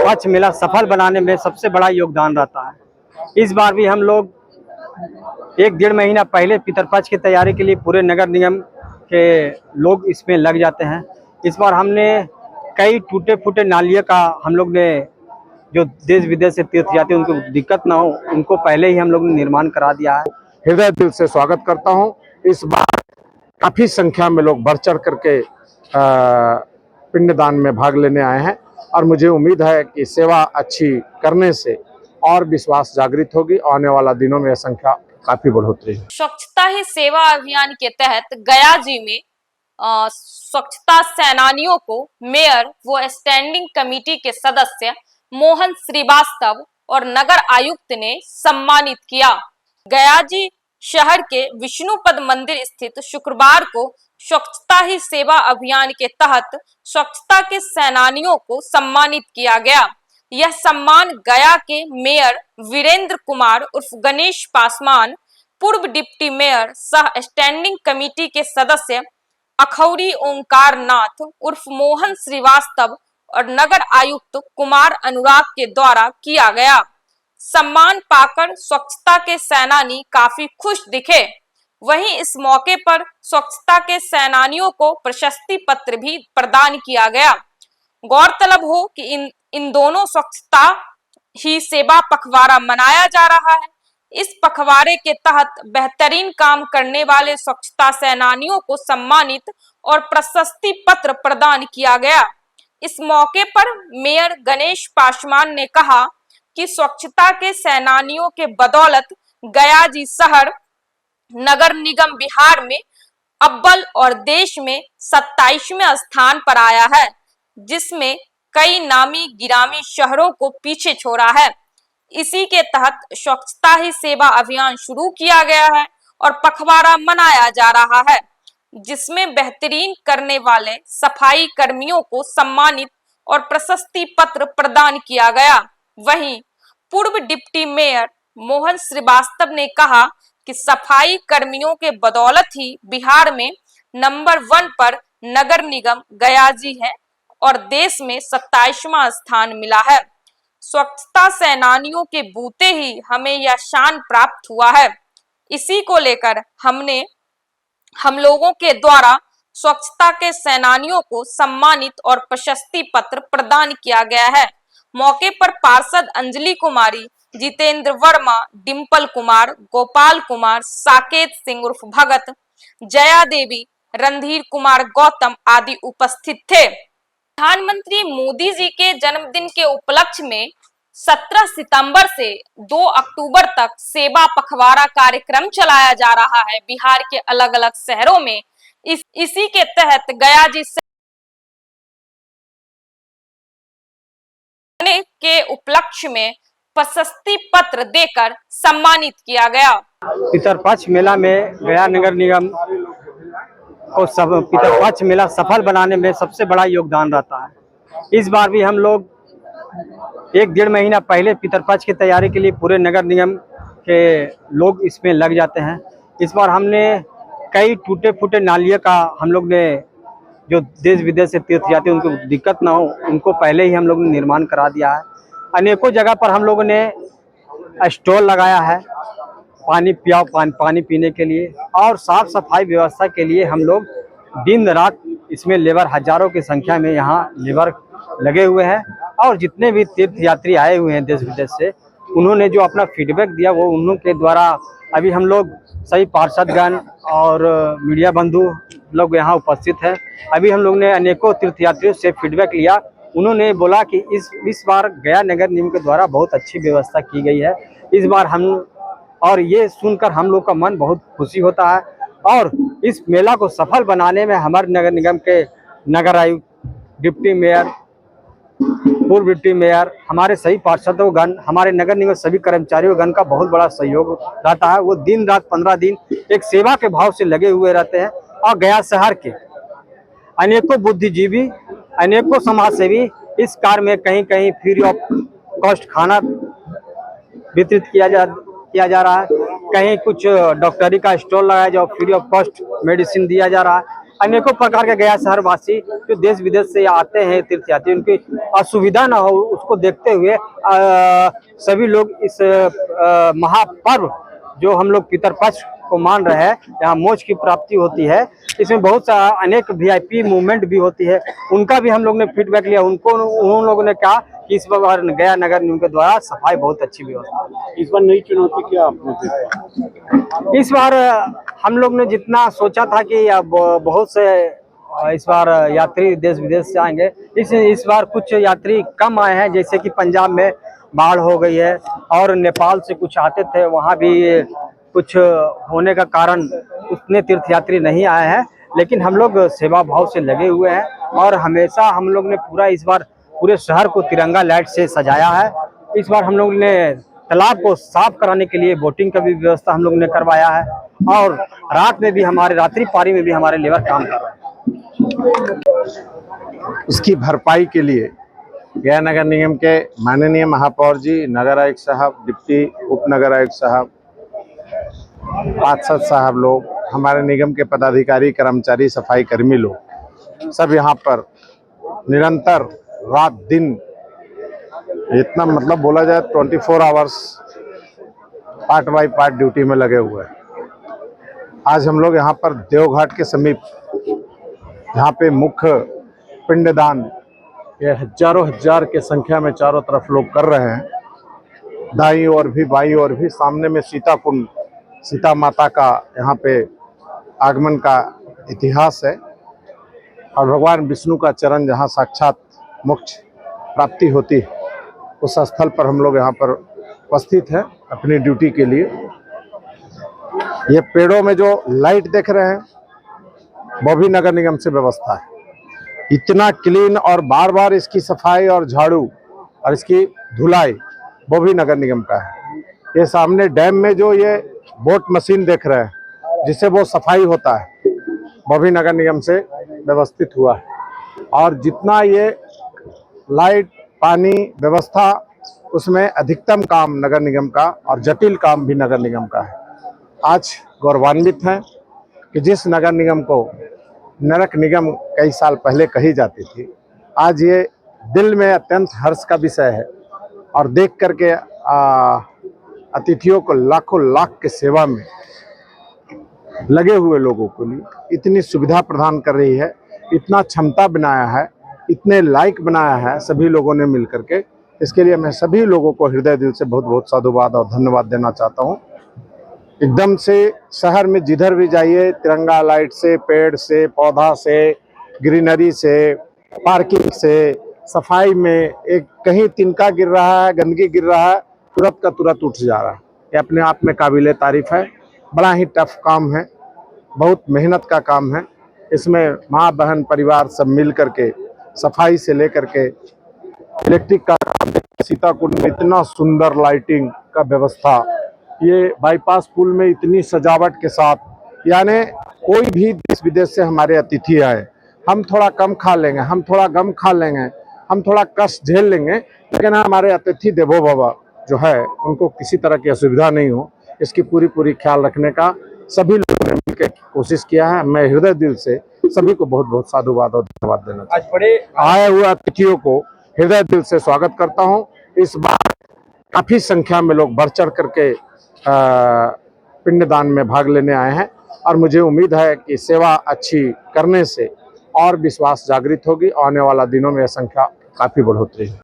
पितरपक्ष मेला सफल बनाने में सबसे बड़ा योगदान रहता है। इस बार भी हम लोग 1-1.5 महीना पहले पितरपक्ष की तैयारी के लिए पूरे नगर निगम के लोग इसमें लग जाते हैं। इस बार हमने कई टूटे फूटे नालियों का हम लोग ने, जो देश विदेश से तीर्थयात्री उनको दिक्कत ना हो, उनको पहले ही हम लोग ने निर्माण करा दिया है। हृदय दिल से स्वागत करता हूं। इस बार काफी संख्या में लोग बढ़ चढ़ करके पिंडदान में भाग लेने आए हैं और मुझे उम्मीद है कि सेवा अच्छी करने से और विश्वास जागृत होगी। आने वाला दिनों में यह संख्या काफी बढ़ोतरी है। स्वच्छता ही सेवा अभियान के तहत गया जी में स्वच्छता सेनानियों को मेयर व स्टैंडिंग कमेटी के सदस्य मोहन श्रीवास्तव और नगर आयुक्त ने सम्मानित किया। गया जी शहर के विष्णुपद मंदिर स्थित शुक्रवार को स्वच्छता ही सेवा अभियान के तहत स्वच्छता के सेनानियों को सम्मानित किया गया। यह सम्मान गया के मेयर वीरेंद्र कुमार उर्फ गणेश पासवान, पूर्व डिप्टी मेयर सह स्टैंडिंग कमेटी के सदस्य अखौरी ओंकार नाथ उर्फ मोहन श्रीवास्तव और नगर आयुक्त कुमार अनुराग के द्वारा किया गया। सम्मान पाकर स्वच्छता के सेनानी काफी खुश दिखे। वहीं इस मौके पर स्वच्छता के सेनानियों को प्रशस्ति पत्र भी प्रदान किया गया। गौरतलब हो कि इन दोनों स्वच्छता ही सेवा पखवाड़ा मनाया जा रहा है। इस पखवाड़े के तहत बेहतरीन काम करने वाले स्वच्छता सेनानियों को सम्मानित और प्रशस्ति पत्र प्रदान किया गया। इस मौके पर मेयर गणेश पासवान ने कहा कि स्वच्छता के सेनानियों के बदौलत गया जी शहर नगर निगम बिहार में अव्वल और देश में 27वें स्थान पर आया है, जिसमें कई नामी गिरामी शहरों को पीछे छोड़ा है। इसी के तहत स्वच्छता ही सेवा अभियान शुरू किया गया है और पखवाड़ा मनाया जा रहा है, जिसमें बेहतरीन करने वाले सफाई कर्मियों को सम्मानित और प्रशस्ति पत्र प्रदान किया गया। वहीं पूर्व डिप्टी मेयर मोहन श्रीवास्तव ने कहा कि सफाई कर्मियों के बदौलत ही बिहार में नंबर 1 पर नगर निगम गया जी है और देश में 27वां स्थान मिला है। स्वच्छता सेनानियों के बूते ही हमें यह शान प्राप्त हुआ है। इसी को लेकर हम लोगों के द्वारा स्वच्छता के सेनानियों को सम्मानित और प्रशस्ति पत्र प्रदान किया गया है। मौके पर पार्षद अंजलि कुमारी, जितेंद्र वर्मा, डिंपल कुमार, गोपाल कुमार, साकेत सिंह उर्फ भगत, जया देवी, रणधीर कुमार गौतम आदि उपस्थित थे। प्रधानमंत्री मोदी जी के जन्मदिन के उपलक्ष्य में 17 सितंबर से 2 अक्टूबर तक सेवा पखवाड़ा कार्यक्रम चलाया जा रहा है बिहार के अलग अलग शहरों में। इसी के तहत गया जी के उपलक्ष्य में प्रशस्ति पत्र देकर सम्मानित किया गया। पितरपक्ष मेला में गया नगर निगम को पितरपक्ष मेला सफल बनाने में सबसे बड़ा योगदान रहता है। इस बार भी हम लोग 1-1.5 महीना पहले पितरपक्ष की तैयारी के लिए पूरे नगर निगम के लोग इसमें लग जाते हैं। इस बार हमने कई टूटे फूटे नालियों का हम लोग ने, जो देश विदेश से तीर्थयात्री उनको दिक्कत ना हो, उनको पहले ही हम लोग ने निर्माण करा दिया है। अनेकों जगह पर हम लोगों ने स्टॉल लगाया है पानी पीने के लिए, और साफ सफाई व्यवस्था के लिए हम लोग दिन रात इसमें लेबर हजारों की संख्या में यहाँ लेबर लगे हुए हैं। और जितने भी तीर्थयात्री आए हुए हैं देश विदेश से, उन्होंने जो अपना फीडबैक दिया वो उनके द्वारा अभी हम लोग सही पार्षदगण और मीडिया बंधु लोग यहाँ उपस्थित हैं। अभी हम लोग ने अनेकों तीर्थयात्रियों से फीडबैक लिया। उन्होंने बोला कि इस बार गया नगर निगम के द्वारा बहुत अच्छी व्यवस्था की गई है। इस बार और ये सुनकर हम लोग का मन बहुत खुशी होता है। और इस मेला को सफल बनाने में हमारे नगर निगम के नगर आयुक्त, डिप्टी मेयर, पूर्व डिप्टी मेयर, हमारे सभी पार्षदों, हमारे नगर निगम सभी कर्मचारियों गण का बहुत बड़ा सहयोग रहता है। वो दिन रात 15 दिन एक सेवा के भाव से लगे हुए रहते हैं। और गया शहर के अनेकों बुद्धिजीवी, अनेकों समाजसेवी इस कार्य में कहीं कहीं फ्री ऑफ कॉस्ट खाना वितरित किया जा रहा है, कहीं कुछ डॉक्टरी का स्टॉल लगाया जाओ, फ्री ऑफ कॉस्ट मेडिसिन दिया जा रहा है। अनेकों प्रकार के गया शहरवासी जो देश विदेश से आते हैं तीर्थयात्री, उनकी असुविधा न हो उसको देखते हुए सभी लोग इस महापर्व जो हम लोग पितरपक्ष को मान रहे हैं, जहाँ मोक्ष की प्राप्ति होती है, इसमें बहुत सा अनेक वीआईपी मूवमेंट भी होती है, उनका भी हम लोग ने फीडबैक लिया। उन लोगों ने कहा कि इस बार गया नगर निगम के द्वारा सफाई बहुत अच्छी व्यवस्था है। इस बार नई चुनौती क्या आपने देखा? इस बार हम लोग ने जितना सोचा था कि बहुत से इस बार यात्री देश विदेश से आएंगे, इस बार कुछ यात्री कम आए हैं, जैसे कि पंजाब में बाढ़ हो गई है और नेपाल से कुछ आते थे, वहाँ भी कुछ होने का कारण उतने तीर्थयात्री नहीं आए हैं। लेकिन हम लोग सेवा भाव से लगे हुए हैं और हमेशा हम लोग ने पूरा इस बार पूरे शहर को तिरंगा लाइट से सजाया है। इस बार हम लोग ने तालाब को साफ कराने के लिए बोटिंग का भी व्यवस्था हम लोग ने करवाया है और रात में भी हमारे रात्रि पारी में भी हमारे लेबर काम कर रहे हैं। उसकी भरपाई के लिए गया नगर निगम के माननीय महापौर जी, नगर आयुक्त साहब, डिप्टी उप नगर आयुक्त साहब, पार्षद साहब लोग, हमारे निगम के पदाधिकारी, कर्मचारी, सफाई कर्मी लोग सब यहाँ पर निरंतर रात दिन, इतना मतलब बोला जाए 24 hours part by part duty में लगे हुए हैं। आज हम लोग यहाँ पर देवघाट के समीप, यहाँ पे मुख्य पिंडदान ये हजारों हजार के संख्या में चारों तरफ लोग कर रहे हैं। दाईं ओर भी बाईं ओर भी, सामने में सीता कुंड, सीता माता का यहाँ पे आगमन का इतिहास है और भगवान विष्णु का चरण जहाँ साक्षात मोक्ष प्राप्ति होती है, उस स्थल पर हम लोग यहाँ पर उपस्थित हैं अपनी ड्यूटी के लिए। ये पेड़ों में जो लाइट देख रहे हैं वो भी नगर निगम से व्यवस्था है। इतना क्लीन और बार बार इसकी सफाई और झाड़ू और इसकी धुलाई वो भी नगर निगम का है। ये सामने डैम में जो ये बोट मशीन देख रहे हैं जिससे वो सफाई होता है, वो भी नगर निगम से व्यवस्थित हुआ है। और जितना ये लाइट पानी व्यवस्था, उसमें अधिकतम काम नगर निगम का और जटिल काम भी नगर निगम का है। आज गौरवान्वित हैं कि जिस नगर निगम को नरक निगम कई साल पहले कही जाती थी, आज ये दिल में अत्यंत हर्ष का विषय है और देख करके अतिथियों को लाखों लाख के सेवा में लगे हुए लोगों के लिए इतनी सुविधा प्रदान कर रही है, इतना क्षमता बनाया है, इतने लायक बनाया है सभी लोगों ने मिल करके। इसके लिए मैं सभी लोगों को हृदय दिल से बहुत बहुत साधुवाद और धन्यवाद देना चाहता हूँ। एकदम से शहर में जिधर भी जाइए, तिरंगा लाइट से, पेड़ से, पौधा से, ग्रीनरी से, पार्किंग से, सफाई में एक कहीं तिनका गिर रहा है, गंदगी गिर रहा है, तुरंत का तुरंत उठ जा रहा है। ये अपने आप में काबिले तारीफ है। बड़ा ही टफ काम है, बहुत मेहनत का काम है। इसमें माँ बहन परिवार सब मिल करके सफाई से लेकर के इलेक्ट्रिक का काम, सीता कुंड में इतना सुंदर लाइटिंग का व्यवस्था, ये बाईपास पुल में इतनी सजावट के साथ, यानी कोई भी देश विदेश से हमारे अतिथि आए, हम थोड़ा कम खा लेंगे, हम थोड़ा गम खा लेंगे, हम थोड़ा कष्ट झेल लेंगे, लेकिन हमारे अतिथि देवो भव जो है उनको किसी तरह की असुविधा नहीं हो, इसकी पूरी ख्याल रखने का सभी लोगों ने मिलकर कोशिश किया है। मैं हृदय दिल से सभी को बहुत बहुत साधुवाद और धन्यवाद देना चाहता हूं। आए हुए अतिथियों को हृदय दिल से स्वागत करता हूं। इस बार काफी संख्या में लोग बढ़ चढ़ करके पिंडदान में भाग लेने आए हैं और मुझे उम्मीद है कि सेवा अच्छी करने से और विश्वास जागृत होगी। आने वाला दिनों में यह संख्या काफी बढ़ोतरी है।